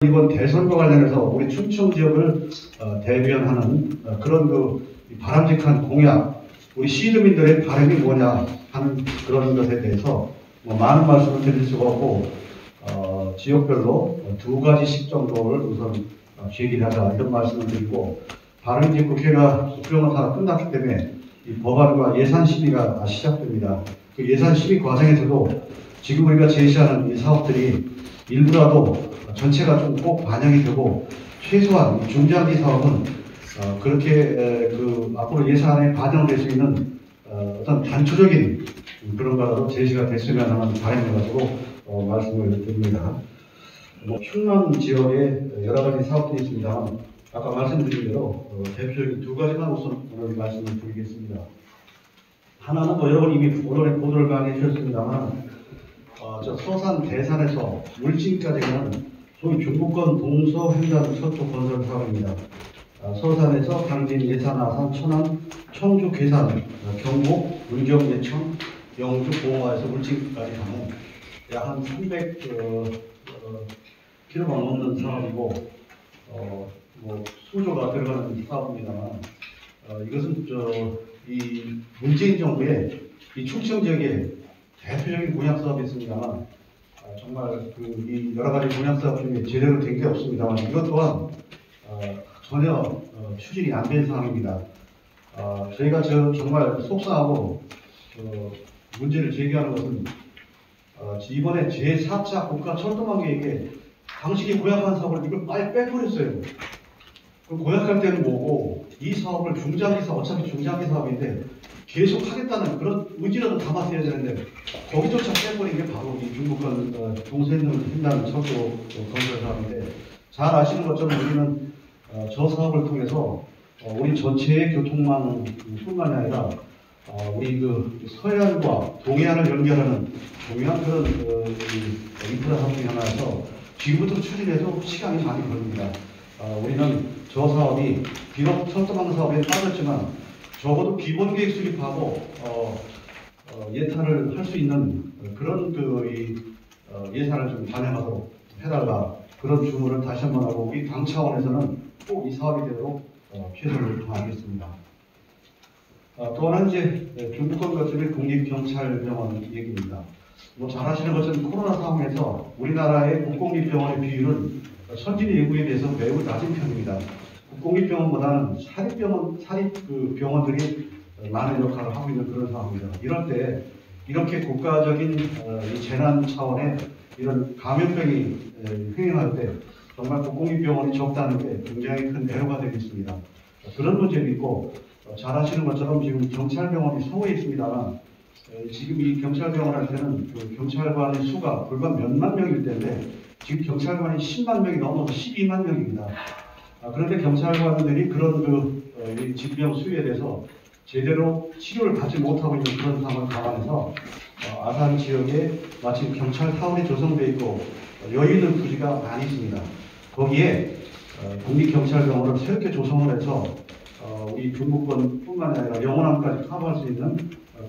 이번 대선과 관련해서 우리 충청 지역을 대변하는 그런 바람직한 공약, 우리 시주민들의 바람이 뭐냐 하는 그런 것에 대해서 많은 말씀을 드릴 수가 없고 지역별로 두 가지씩 정도를 우선 제기를 하자 이런 말씀을 드리고, 바로 이제 국회가 국정을 다 끝났기 때문에 이 법안과 예산 심의가 시작됩니다. 그 예산 심의 과정에서도 지금 우리가 제시하는 이 사업들이 일부라도 전체가 좀 꼭 반영이 되고, 최소한 중장기 사업은 그렇게 앞으로 예산에 반영될 수 있는 어떤 단초적인 그런 거라도 제시가 됐으면 하는 바람을 가지고 말씀을 드립니다. 충남 지역에 여러 가지 사업들이 있습니다만, 아까 말씀드린 대로 대표적인 두 가지만 우선 오늘 말씀을 드리겠습니다. 하나는 여러분 이미 언론에 보도를 많이 해주셨습니다만, 저 서산 대산에서 물진까지 가는 소위 중부권 동서횡단철도 건설 사업입니다. 서산에서 당진, 예산, 아산, 천안, 청주, 괴산, 경북, 문경, 예천, 영주, 보화에서 물진까지 가는 약 한 300km가 넘는 사업이고, 수조가 들어가는 사업입니다만, 이것은 이 문재인 정부의 이 충청 지역에 대표적인 공약 사업이 있습니다만, 정말 이 여러 가지 공약 사업 중에 제대로 된 게 없습니다만, 이것 또한 전혀 추진이 안 된 상황입니다. 저희가 정말 속상하고 문제를 제기하는 것은 이번에 제4차 국가철도망 계획에 당시에 공약한 사업을 이걸 빨리 빼버렸어요. 그럼 공약할 때는 뭐고, 이 사업을 중장기 사업, 어차피 중장기 사업인데 계속 하겠다는 그런 의지라도 담았어야 되는데 거기조차 빼버린 게 바로 이 중부권 동서횡단 철도 건설 사업인데, 잘 아시는 것처럼 우리는 저 사업을 통해서 우리 전체의 교통망뿐만이 아니라 우리 서해안과 동해안을 연결하는 중요한 그런 인프라 사업 중에 하나여서 지금부터 추진해도 시간이 많이 걸립니다. 우리는 저 사업이 비록 철도망 사업에 빠졌지만 적어도 기본 계획 수립하고 예탄을 할 수 있는 그런 예산을 좀 반영하도록 해달라, 그런 주문을 다시 한번 하고, 우리 당 차원에서는 꼭 이 사업이 되도록 최선을 다하겠습니다. 또 하나는 이제 중부권 거점의 국립경찰병원 얘기입니다. 잘 아시는 것처럼 코로나 상황에서 우리나라의 국공립병원의 비율은 선진 인구에 비해서 매우 낮은 편입니다. 국공립병원보다는 사립병원들이 많은 역할을 하고 있는 그런 상황입니다. 이럴 때 이렇게 국가적인 이 재난 차원의 이런 감염병이 횡행할 때 정말 국공립병원이 적다는 게 굉장히 큰 애로가 되겠습니다. 그런 문제도 있고, 잘 아시는 것처럼 지금 경찰병원이 서울에 있습니다만, 지금 이 경찰병원한테는 경찰관의 수가 불과 몇만 명일 텐데 지금 경찰관이 10만 명이 넘어서 12만 명입니다. 그런데 경찰관들이 그런 질병 수위에 대해서 제대로 치료를 받지 못하고 있는 그런 상황을 감안해서 아산 지역에 마침 경찰타운이 조성되어 있고 여유 있는 부지가 많이 있습니다. 거기에 국립경찰병원을 새롭게 조성을 해서 우리 중부권뿐만 아니라 영원함까지 커버할 수 있는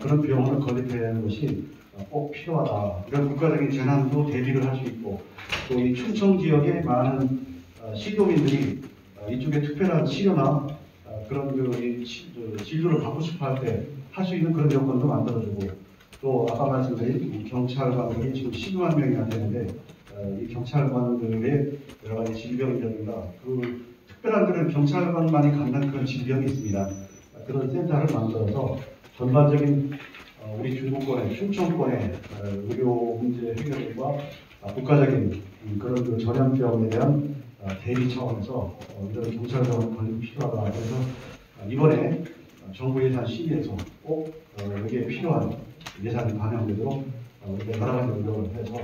그런 병원을 건립해야 하는 것이 꼭 필요하다. 이런 국가적인 재난도 대비를 할 수 있고, 또 이 충청 지역의 많은 시도민들이 이쪽에 특별한 치료나 그런 진료를 받고 싶어 할 때 할 수 있는 그런 여건도 만들어주고, 또 아까 말씀드린 경찰관들이 지금 12만 명이나 되는데 이 경찰관들의 여러 가지 질병이라든가 특별한 그런 경찰관만이 갖는 그런 질병이 있습니다. 그런 센터를 만들어서 전반적인 우리 중부권의 충청권의 의료 문제 해결과 국가적인 그런 전염병에 대한 대비 차원에서 이런 경찰병원 건립이 필요하다. 그래서 이번에 정부 예산 심의에서 꼭 여기에 필요한 예산이 반영되도록 우리가 여러 가지 노력을 해서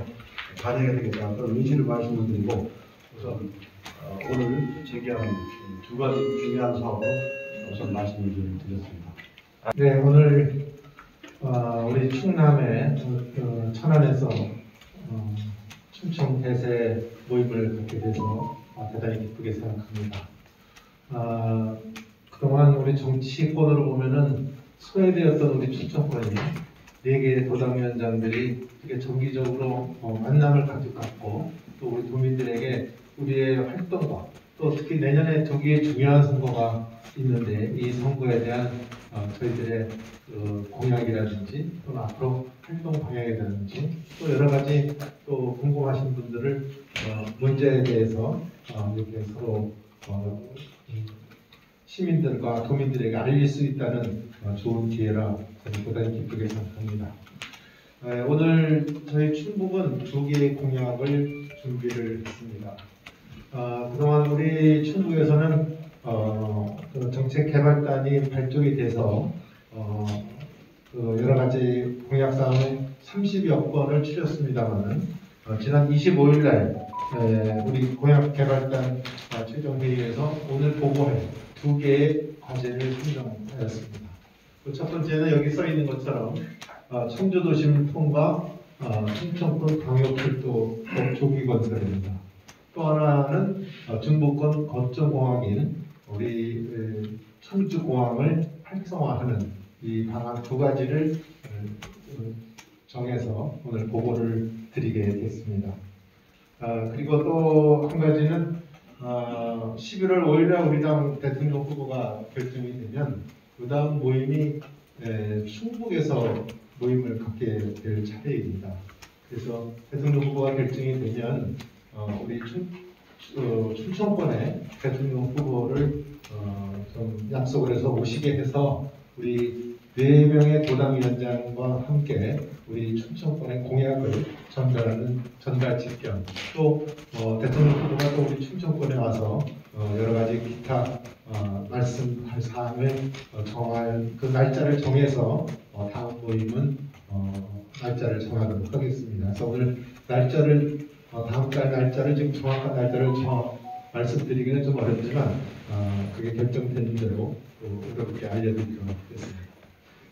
반영해야 되겠다, 그런 의지를 말씀을 드리고, 우선 오늘 제기한 두 가지 중요한 사업으로 우선 말씀을 드렸습니다. 네, 오늘 우리 충남의 천안에서 충청 대세 모임을 갖게 돼서 대단히 기쁘게 생각합니다. 그동안 우리 정치권으로 보면은 소외되었던 우리 충청권이 4개의 도당위원장들이 되게 정기적으로 만남을 가졌고, 또 우리 도민들에게 우리의 활동과 또 특히 내년에 저기에 중요한 선거가 있는데 이 선거에 대한 저희들의 공약이라든지 또는 앞으로 활동 방향이라든지 또 여러 가지 또 궁금하신 분들을 문제에 대해서 이렇게 서로 시민들과 도민들에게 알릴 수 있다는 좋은 기회라 저는 대단히 기쁘게 생각합니다. 오늘 저희 충북은 두 개의 공약을 준비를 했습니다. 그동안 우리 충북에서는 그 정책개발단이 발족이 돼서 여러 가지 공약사항을 30여 건을 추렸습니다만은 지난 25일 날 우리 공약개발단 최종회의에서 오늘 보고할 두 개의 과제를 선정하였습니다. 그 첫 번째는 여기 써 있는 것처럼 청주도심 통과 충청권 광역철도법 조기 건설입니다. 또 하나는 중부권 거점공항인 우리 청주공항을 활성화하는 이 방안 두 가지를 정해서 오늘 보고를 드리게 됐습니다. 그리고 또 한 가지는 11월 5일에 우리 당 대통령 후보가 결정이 되면 그 다음 모임이 충북에서 모임을 갖게 될 차례입니다. 그래서 대통령 후보가 결정이 되면 우리 충청권의 대통령 후보를 좀 약속을 해서 오시게 해서 우리 4명의 도당위원장과 함께 우리 충청권의 공약을 전달하는 전달 직견 또 대통령 후보가 또 우리 충청권에 와서 여러 가지 기타 말씀할 사항을 정할 그 날짜를 정해서 다음 모임은 날짜를 정하도록 하겠습니다. 그래서 오늘 날짜를 다음 달 날짜를 지금 정확한 날짜를 말씀드리기는 좀 어렵지만 그게 결정된 대로 여러분께 알려드리도록 하겠습니다.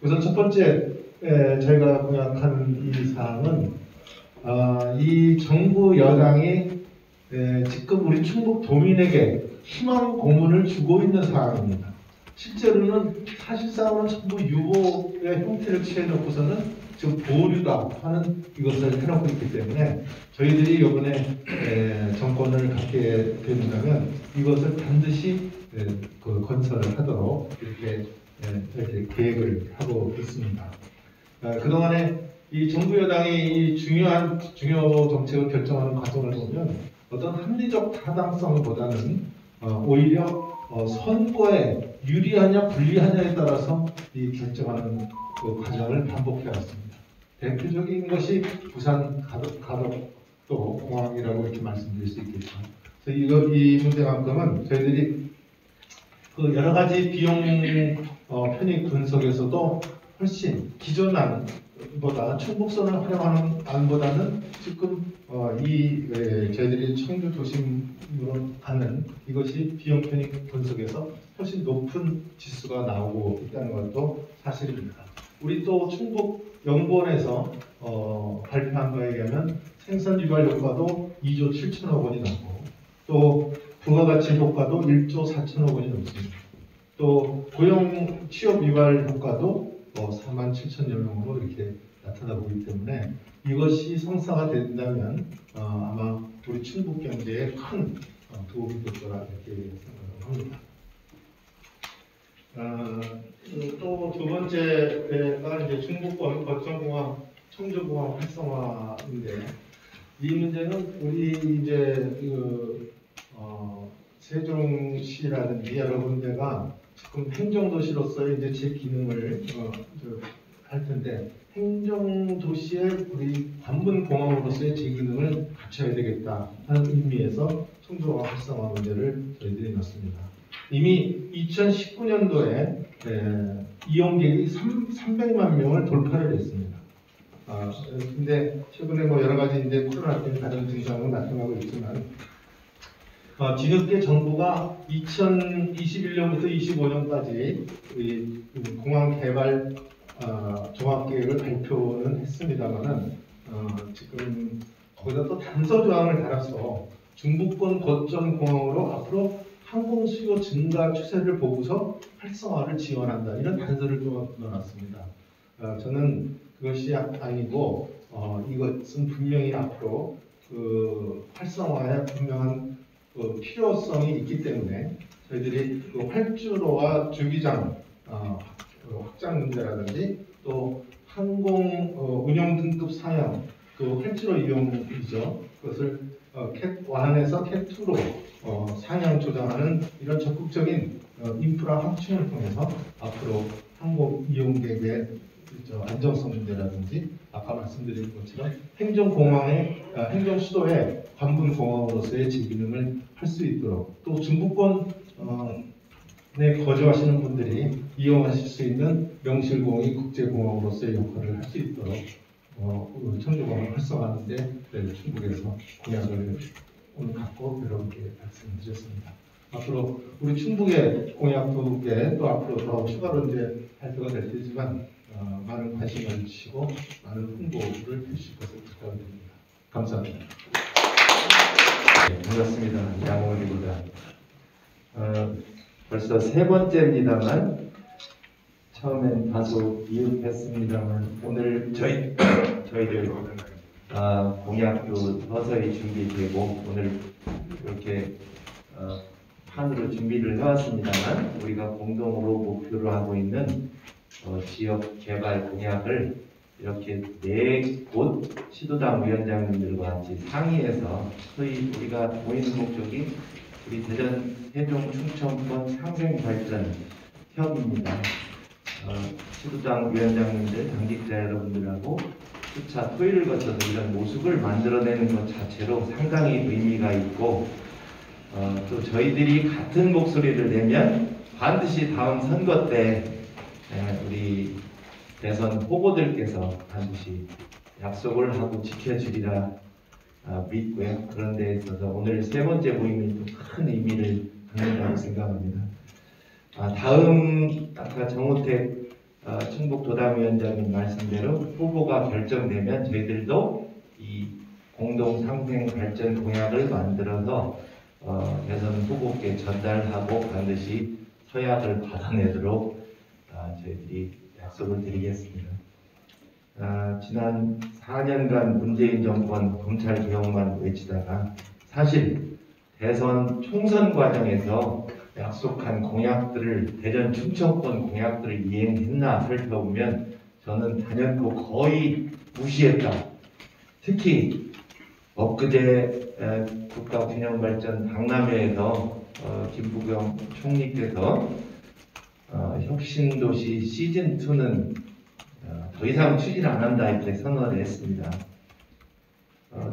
우선 첫 번째 저희가 공약한 이 사항은 이 정부 여당이 지금 우리 충북 도민에게 희망 고문을 주고 있는 사항입니다. 실제로는 사실상은 전부 유보의 형태를 취해놓고서는 지금 보류다 하는 이것을 해놓고 있기 때문에 저희들이 이번에 정권을 갖게 된다면 이것을 반드시 건설을 하도록 이렇게 계획을 하고 있습니다. 그동안에 이 정부 여당이 이 중요 정책을 결정하는 과정을 보면 어떤 합리적 타당성보다는 오히려 선거에 유리하냐 불리하냐에 따라서 이 결정하는 그 과정을 반복해 왔습니다. 대표적인 것이 부산 가덕도 공항이라고 이렇게 말씀드릴 수 있겠죠. 그래서 이 문제만큼은 저희들이 그 여러 가지 비용 편익 분석에서도 훨씬 기존 안보다 충북선을 활용하는 안보다는 지금 저희들이 청주 도심으로 가는 이것이 비용 편익 분석에서 훨씬 높은 지수가 나오고 있다는 것도 사실입니다. 우리 또 충북 연구원에서 발표한 거에 의하면 생산 유발 효과도 2조 7천억 원이 넘고 또 부가가치 효과도 1조 4천억 원이 넘습니다. 또 고용 취업 유발 효과도 4만 7천여 명으로 이렇게 나타나고 있기 때문에 이것이 성사가 된다면 아마 우리 충북 경제에 큰 도움이 될 거라 이렇게 생각합니다. 또 두 번째가 이제 중부권 거점공항, 청주공항 활성화인데 이 문제는 우리 이제 세종시라든지 여러 군데가 지금 행정도시로서의 이제 제 기능을 할 텐데 행정도시의 우리 관문공항으로서의 제 기능을 갖춰야 되겠다 하는 의미에서 청주공항 활성화 문제를 저희들이 넣습니다. 이미 2019년도에 이용객이 300만 명을 돌파를 했습니다. 근데 최근에 뭐 여러 가지 이제 코로나 때문에 다른 증상은 나타나고 있지만 뒤늦게 정부가 2021년부터 25년까지 공항 개발 종합계획을 발표는 했습니다만은 지금 거기다 또 단서 조항을 달아서 중부권 거점 공항으로 앞으로 항공 수요 증가 추세를 보고서 활성화를 지원한다 이런 단서를 또 넣어놨습니다. 저는 그것이 아니고 이것은 분명히 앞으로 그 활성화에 분명한 그 필요성이 있기 때문에 저희들이 그 활주로와 주기장 그 확장 문제라든지 또 항공 운영 등급 상향 그 활주로 이용이죠. 그것을 완화해서 cat2로 상향 조정하는 이런 적극적인 인프라 확충을 통해서 앞으로 항공 이용객의 안정성 문제라든지 아까 말씀드린 것처럼 행정 수도의 관분 공항으로서의 제 기능을 할 수 있도록 또 중부권에 거주하시는 분들이 이용하실 수 있는 명실공히 국제공항으로서의 역할을 할 수 있도록 청주공항을 활성화하는 데 충북에서 공약을 오늘 갖고 여러분께 말씀드렸습니다. 앞으로 우리 충북의 공약도에 또 앞으로 더 추가로 이제 발표가 될 테지만 많은 관심을 주시고 많은 홍보를 해주실 것을 부탁드립니다. 감사합니다. 네, 반갑습니다. 양호입니다. 벌써 세 번째입니다만 처음엔 다소 미흡했습니다만 오늘 저희들 공약도 서서히 준비되고 오늘 이렇게 판으로 준비를 해왔습니다만 우리가 공동으로 목표로 하고 있는 지역 개발 공약을 이렇게 4곳 시도당 위원장님들과 같이 상의해서 소위 우리가 모이는 목적이 우리 대전, 세종, 충청권 상생발전 협의입니다. 시도당 위원장님들, 당직자 여러분들하고 수차 토의를 거쳐서 이런 모습을 만들어내는 것 자체로 상당히 의미가 있고 또 저희들이 같은 목소리를 내면 반드시 다음 선거 때 우리 대선 후보들께서 반드시 약속을 하고 지켜주리라 믿고요. 그런 데 있어서 오늘 세 번째 모임이 또 큰 의미를 갖는다고 생각합니다. 다음 아까 정우택 충북도당위원장님 말씀대로 후보가 결정되면 저희들도 이 공동 상생 발전 공약을 만들어서 대선 후보께 전달하고 반드시 서약을 받아내도록 저희들이 약속을 드리겠습니다. 지난 4년간 문재인 정권 검찰 개혁만 외치다가 사실 대선 총선 과정에서 약속한 공약들을 대전 충청권 공약들을 이행했나 살펴보면 저는 단연코 거의 무시했다. 특히 엊그제 국가균형발전 박람회에서 김부겸 총리께서 혁신도시 시즌2는 더 이상 추진 안 한다 이렇게 선언을 했습니다.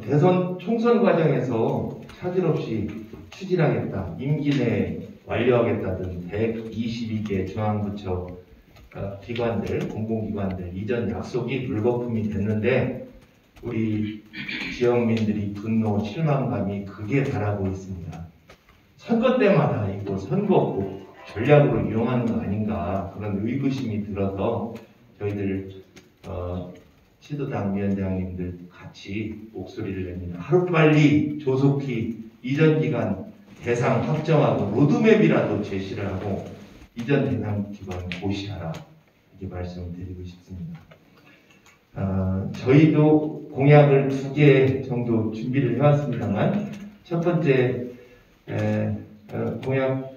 대선 총선 과정에서 차질 없이 추진하겠다, 임기 내에 완료하겠다 등 122개 중앙부처 기관들, 공공기관들 이전 약속이 물거품이 됐는데 우리 지역민들이 분노, 실망감이 극에 달하고 있습니다. 선거 때마다 이거 선거구 전략으로 이용하는 거 아닌가 그런 의구심이 들어서 저희들 시도당 위원장님들 같이 목소리를 냅니다. 하루빨리 조속히 이전 기간 대상 확정하고 로드맵이라도 제시를 하고 이전 대상 기간 고시하라 이렇게 말씀을 드리고 싶습니다. 저희도 공약을 2개 정도 준비를 해왔습니다만 첫 번째 공약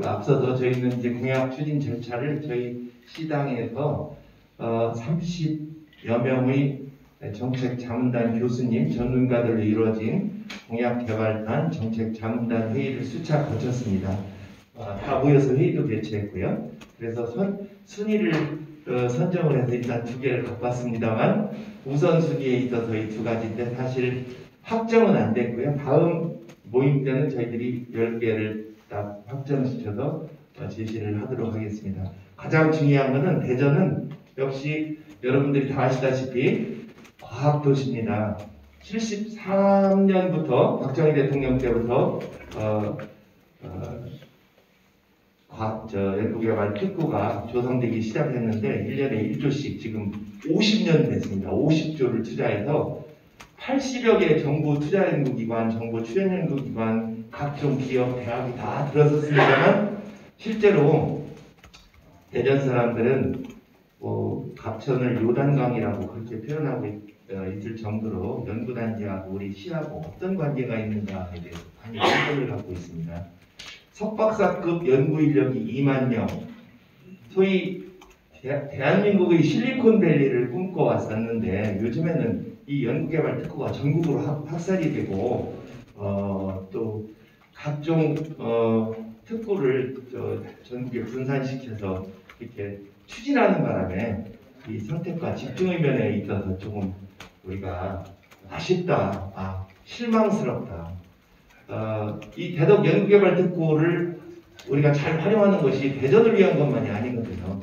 앞서서 저희는 이제 공약 추진 절차를 저희 시당에서 30여 명의 정책자문단 교수님, 전문가들로 이루어진 공약개발단 정책자문단 회의를 수차 거쳤습니다. 다 모여서 회의도 개최했고요. 그래서 순위를 선정을 해서 일단 2개를 갖고 왔습니다만 우선순위에 있어서 이 2가지인데 사실 확정은 안 됐고요. 다음 모임 때는 저희들이 10개를 딱 확정시켜서 제시를 하도록 하겠습니다. 가장 중요한 것은 대전은 역시 여러분들이 다 아시다시피 과학도시입니다. 73년부터 박정희 대통령 때부터 연구개발 특구가 조성되기 시작했는데 1년에 1조씩 지금 50년 됐습니다. 50조를 투자해서 80여 개 정부 투자연구기관, 정부 출연연구기관, 각종 기업, 대학이 다 들어섰습니다만 실제로 대전 사람들은 갑천을 요단강이라고 그렇게 표현하고 있을 정도로 연구단지하고 우리 시하고 어떤 관계가 있는가에 대해서 관심을 갖고 있습니다. 석박사급 연구 인력이 2만 명, 소위 대한민국의 실리콘밸리를 꿈꿔왔었는데 요즘에는 이 연구개발 특구가 전국으로 확산이 되고 또 각종 특구를 전국에 분산시켜서 이렇게 추진하는 바람에 이 선택과 집중의 면에 있어서 조금 우리가 아쉽다, 실망스럽다. 이 대덕 연구개발 특구를 우리가 잘 활용하는 것이 대전을 위한 것만이 아니거든요.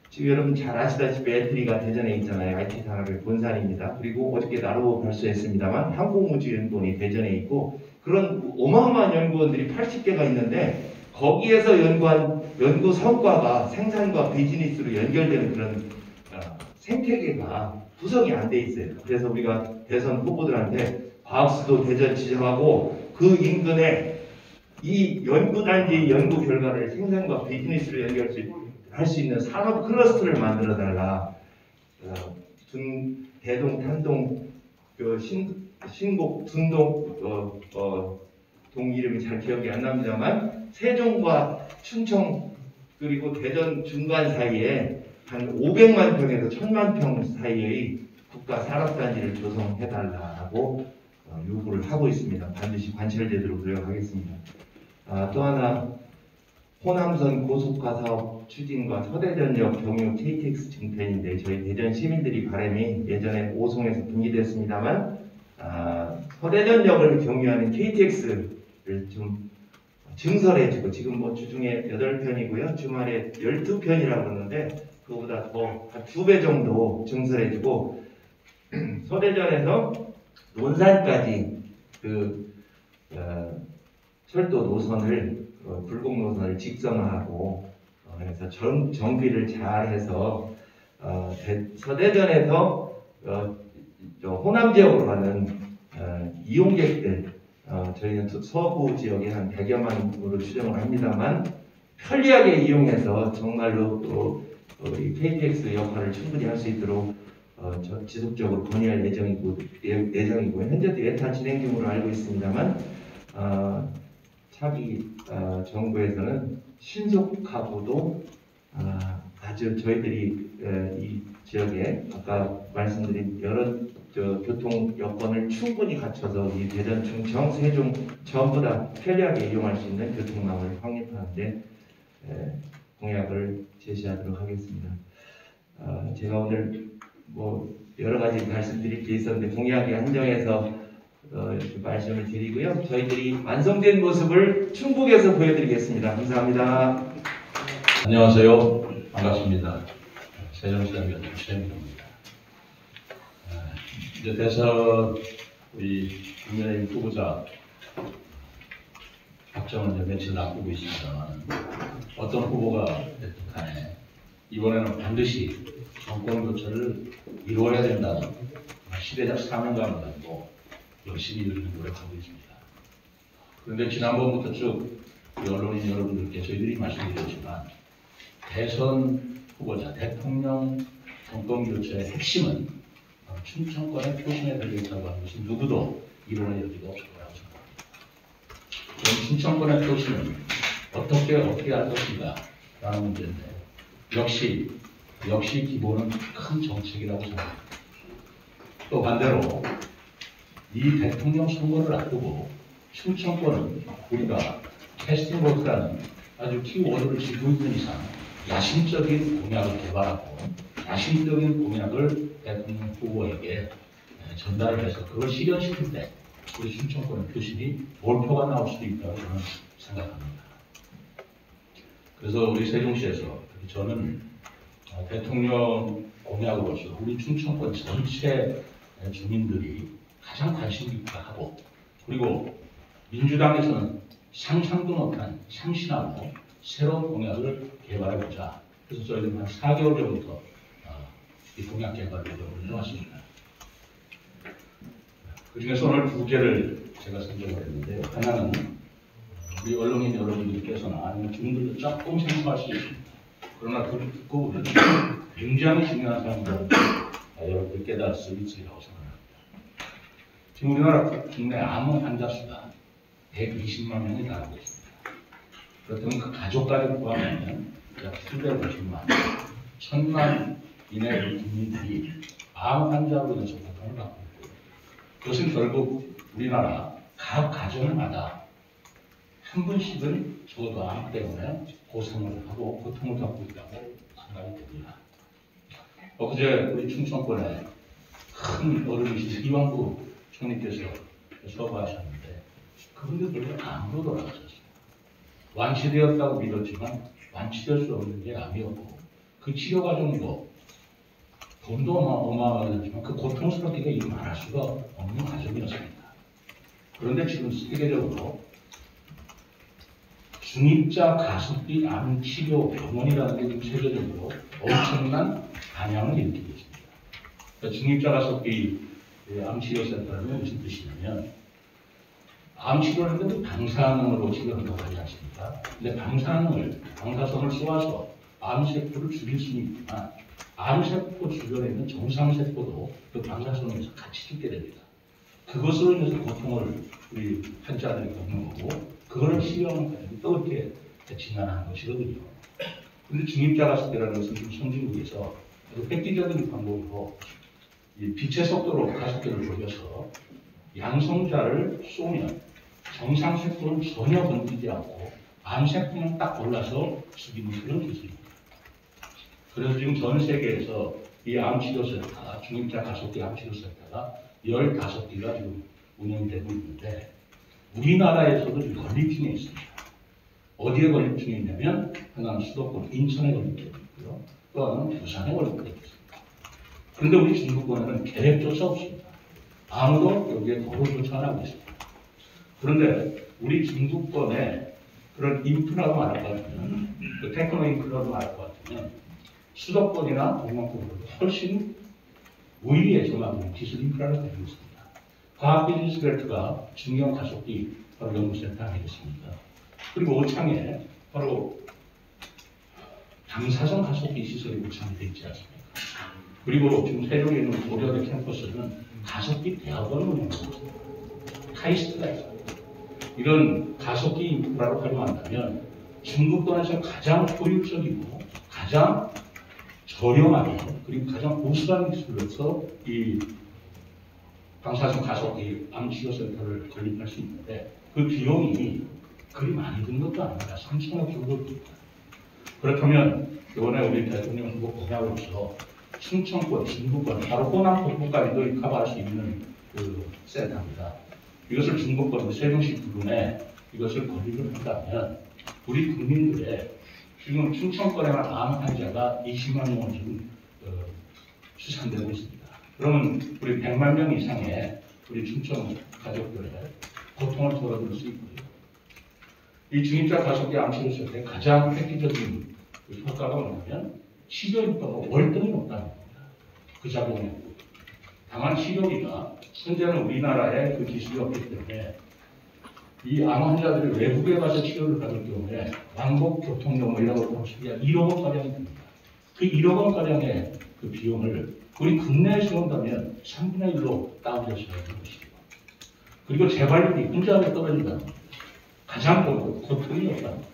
지금 여러분 잘 아시다시피 애트리가 대전에 있잖아요. IT 산업의 본산입니다. 그리고 어저께 나로 발표했습니다만 항공우주연구원이 대전에 있고 그런 어마어마한 연구원들이 80개가 있는데 거기에서 연구한 연구 성과가 생산과 비즈니스로 연결되는 그런 생태계가 구성이 안 돼 있어요. 그래서 우리가 대선 후보들한테 과학수도 대전 지정하고 그 인근에 이 연구단지 연구 결과를 생산과 비즈니스로 연결할 수 있는 산업 클러스터를 만들어 달라. 대동, 탄동, 신곡, 둔동, 동 이름이 잘 기억이 안 납니다만 세종과 충청 그리고 대전 중간 사이에 한 500만 평에서 1000만 평 사이의 국가 산업단지를 조성해달라고 요구를 하고 있습니다. 반드시 관철되도록 노력하겠습니다. 또 하나 호남선 고속화 사업 추진과 서대전역 경유 KTX 증편인데 저희 대전 시민들이 바람이 예전에 오송에서 분리됐습니다만 서대전역을 경유하는 KTX를 좀 증설해주고 지금 뭐 주중에 8편이고요. 주말에 12편이라고 그러는데 그거보다 더 한 2배 정도 증설해주고 서대전에서 논산까지 그 철도 노선을 굴곡 노선을 직선화하고 그래서 정비를 잘해서 서대전에서 호남 지역으로 가는 이용객들 저희는 서부 지역에 한 100여만으로 추정을 합니다만 편리하게 이용해서 정말로 또 이 KTX 역할을 충분히 할 수 있도록 지속적으로 건의할 예정이고 현재도 예타 진행 중으로 알고 있습니다만 차기 정부에서는 신속하고도 아주 저희들이 이 지역에 아까 말씀드린 여러 교통 여건을 충분히 갖춰서 이 대전, 충청, 세종 전부 다 편리하게 이용할 수 있는 교통망을 확립하는데 공약을 제시하도록 하겠습니다. 제가 오늘 뭐 여러 가지 말씀드릴 게 있었는데 공약에 한정해서 이렇게 말씀을 드리고요. 저희들이 완성된 모습을 충북에서 보여드리겠습니다. 감사합니다. 안녕하세요. 반갑습니다. 세종시장변 최민호입니다. 이제 대선 우리 국민의힘 후보자 확정은 이제 며칠 남기고 있습니다만 어떤 후보가 됐든 간에 이번에는 반드시 정권 교체를 이루어야 된다는 시대적 사명감을 가지고 열심히 노력하고 있습니다. 그런데 지난번부터 쭉 언론인 여러분들께 저희들이 말씀드렸지만 대선 후보자 대통령 정권 교체의 핵심은 충청권의 표심에 달려있다고 하는 것은 누구도 이론의 여지가 없을 거라고 생각합니다. 그럼 충청권의 표심은 어떻게 할 것인가 라는 문제인데 역시 기본은 큰 정책이라고 생각합니다. 또 반대로 이 대통령 선거를 앞두고 충청권은 우리가 캐스팅 보트라는 아주 키워드를 쥐고 있는 이상 야심적인 공약을 개발하고 야심적인 공약을 대통령 후보에게 전달을 해서 그걸 실현시킬 때 우리 충청권의 표심이 몰표가 나올 수도 있다고 저는 생각합니다. 그래서 우리 세종시에서 저는 대통령 공약으로서 우리 충청권 전체 주민들이 가장 관심 깊게 하고 그리고 민주당에서는 상상도 못한 참신하고 새로운 공약을 개발해보자. 그래서 저희는 한 4개월 전부터 이 공약 개발 노력을 해왔습니다. 그 중에서 오늘 2개를 제가 선정을 했는데요. 하나는 우리 언론인 여러분들께서나 아니면 주민들도 조금 생소할 수 있습니다. 그러나 그걸 듣고 우리는 굉장히 중요한 사항들을 여러분들 깨달을 수 있으리라고 생각합니다. 지금 우리나라 국내 암 환자 수가 120만 명이 나오고 있습니다. 그렇다면 그 가족까지 포함하면 약 750만, 1000만 이내의 국민들이 암 환자로 인해서 고통을 받고 있고, 그것은 결국 우리나라 각 가정마다 한 분씩은 적어도 암 때문에 고생을 하고 고통을 겪고 있다고 생각이 듭니다. 엊그제 우리 충청권에 큰 어른이신 이왕구 총리께서 서거하셨는데 그분들 별로 암으로 돌아가셨어요. 완치되었다고 믿었지만 완치될 수 없는 게 암이었고 그 치료 과정도 돈도 어마어마하지만 그 고통스럽기가 이루 말할 수가 없는 과정이었습니다. 그런데 지금 세계적으로 중입자 가습기 암 치료 병원이라는 게 지금 세계적으로 엄청난 반향을 일으키고 있습니다. 그러니까 중입자 가습기 암 치료 센터는 무슨 뜻이냐면 암 치료를 하는데 방사능으로 치료한다고 하지 않습니까? 근데 방사선을 쏘아서 암세포를 죽일 수는 있지만 암세포 주변에 있는 정상세포도 그 방사선에서 같이 죽게 됩니다. 그것으로 인해서 고통을 우리 환자들이 겪는 거고 그거를 치료하는 과정이 또 이렇게 진행하는 것이거든요. 그런데 중입자 가습기라는 것은 지금 선진국에서 아주 획기적인 방법으로 이 빛의 속도로 가습기를 돌려서 양성자를 쏘면 정상세포는 전혀 건드리지 않고 암세포만 딱 골라서 죽이는 그런 기술입니다. 그래서 지금 전 세계에서 이 암치료센터, 중입자 가습기 암치료센터가 15개가 지금 운영되고 있는데 우리나라에서도 지금 건립중에 있습니다. 어디에 건립중에 있냐면 하나는 수도권 인천에 건립되어 있고요. 또 하나는 부산에 건립되어 있습니다. 그런데 우리 중부권에는 계획조차 없습니다. 아무도 여기에 거론조차 안 하고 있습니다. 그런데 우리 중부권에 그런 인프라가 말할 것 같으면 그 테크노 인프라로 말할 것 같으면 수도권이나 동남권보다 훨씬 우위에 정하는 기술 인프라를 가지고 있습니다. 과학 비즈니스 벨트가 중형 가속기 바로 연구센터 아니겠습니까? 그리고 오창에 바로 방사선 가속기 시설이 구축이 되어 있지 않습니까? 그리고 지금 세종에 있는 고려대 캠퍼스는 가속기 대학원을 운영하고 있습니다. 카이스트가 있습니다. 이런 가속기 인프라를 활용한다면 중부권에서 가장 효율적이고 가장 저렴하게 그리고 가장 우수한 기술로서 이 방사선 가속기 암치료센터를 건립할 수 있는데 그 비용이 그리 많이 든 것도 아닙니다. 3천억 정도 듭니다. 그렇다면 이번에 우리 대통령 후보 공약으로서 충청권, 중부권, 바로 호남 북부까지도 커버할 수 있는 그 센터입니다. 이것을 중부권, 세종시 부근에 이것을 건립을 한다면 우리 국민들의 지금 충청권에만 암 환자가 20만 명은 지금 추산되고 있습니다. 그러면 우리 100만 명 이상의 우리 충청 가족들의 고통을 덜어줄 수 있고요. 이 중입자 가속기 암치료센터의 가장 획기적인 효과가 뭐냐면 치료 효과가 월등히 높다는 겁니다. 그 작용이 없고. 다만 치료비가 현재는 우리나라에 그 기술이 없기 때문에 이 암 환자들이 외국에 가서 치료를 받을 경우에 왕복 교통료뭐 이런 걸 보시면 1억 원가량이 됩니다. 그 1억 원가량의 그 비용을 우리 국내에서 온다면 3분의 1로 다운돼서 하는 것이죠. 그리고 재발률이 굉장히 떨어진다는 겁니다. 가장 고통이 없다는 겁니다.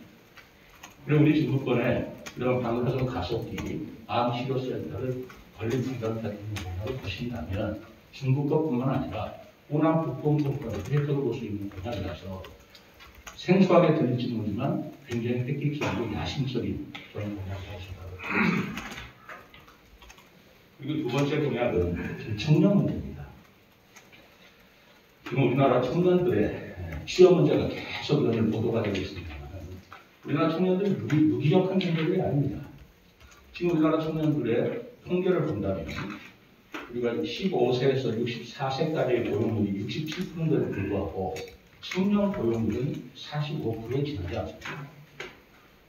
그리고 우리 중부권에 이런 방사선 가속기 암치료센터를 건립한다는 대통령을 보신다면 중부권뿐만 아니라 호남 북동권까지 획득을 볼 수 있는 공약이라서 생소하게 들릴지 모르지만 굉장히 획기적이고 야심적인 그런 공약이라고 생각합니다. 그리고 두 번째 공약은 청년 문제입니다. 지금 우리나라 청년들의 취업 문제가 계속 오늘 보도가 되고 있습니다만 우리나라 청년들이 무기력한 청년들이 아닙니다. 지금 우리나라 청년들의 통계를 본다면 우리가 15세에서 64세까지의 고용률이 67%인데도 불구하고 청년 고용률은 45%에 지나지 않습니다.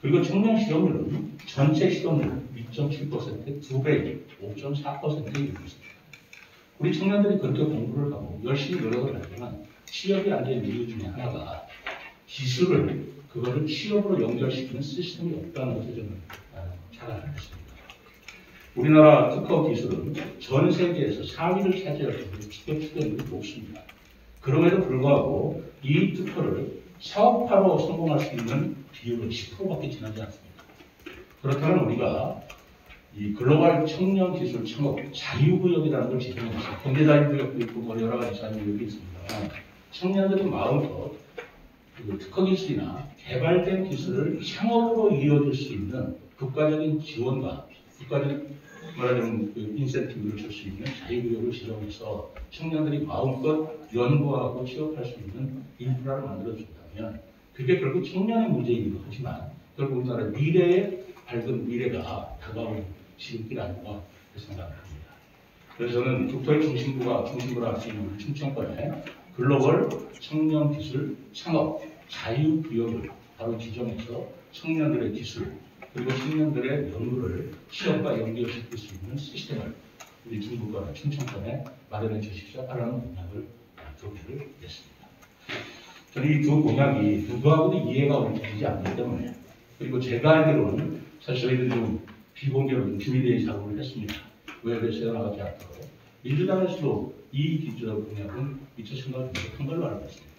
그리고 청년 실업률은 전체 실업률 2.7%의 2배, 5.4%에 이르고 있습니다. 우리 청년들이 그렇게 공부를 하고 열심히 노력을 하지만 취업이 안 되는 이유 중에 하나가 기술을 그거를 취업으로 연결시키는 시스템이 없다는 것을 저는 잘 알고 있습니다. 우리나라 특허 기술은 전 세계에서 4위를 차지할 정도로 취업 출연율이 높습니다. 그럼에도 불구하고 이 특허를 사업화로 성공할 수 있는 비율은 10%밖에 지나지 않습니다. 그렇다면 우리가 이 글로벌 청년 기술 창업 자유구역이라는 걸 제정했어요. 경제 자유구역도 있고 뭐 여러 가지 자유구역이 있습니다. 청년들이 마음껏 그 특허 기술이나 개발된 기술을 창업으로 이어질 수 있는 국가적인 지원과 국가적 말하자면 그 인센티브를 줄 수 있는 자유구역을 지정해서 청년들이 마음껏 연구하고 취업할 수 있는 인프라를 만들어준다면 그게 결국 청년의 문제이기도 하지만 결국 우리나라 미래의 밝은 미래가 다가오는 지름길 아닌가 생각합니다. 그래서 저는 국토의 중심부로 할 수 있는 충청권에 글로벌 청년 기술 창업 자유구역을 바로 지정해서 청년들의 기술 그리고 청년들의 연구를 취업과 연결시킬 수 있는 시스템을 우리 중부권과 충청권에 마련해 주십시오 하라는 공약을 조기를 냈습니다. 저는 이 두 공약이 누구하고도 이해가 옮기지 않기 때문에 그리고 제가 알기로는 사실 저희들이 좀 비공개로 좀 비밀리에 작업을 했습니다. 웹에 새어나가지 않도록 민주당에서도 이 기조 공약은 미처 생각을 못한 걸로 알고 있습니다.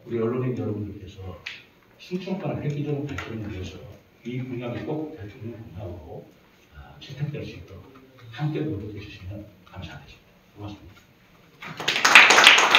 우리 언론인 여러분들께서 충청권의 획기적인 발전을 위해서 이 공약이 꼭 대통령 공약으로 채택될 수 있도록 함께 노력해 주시면 감사하겠습니다. 고맙습니다.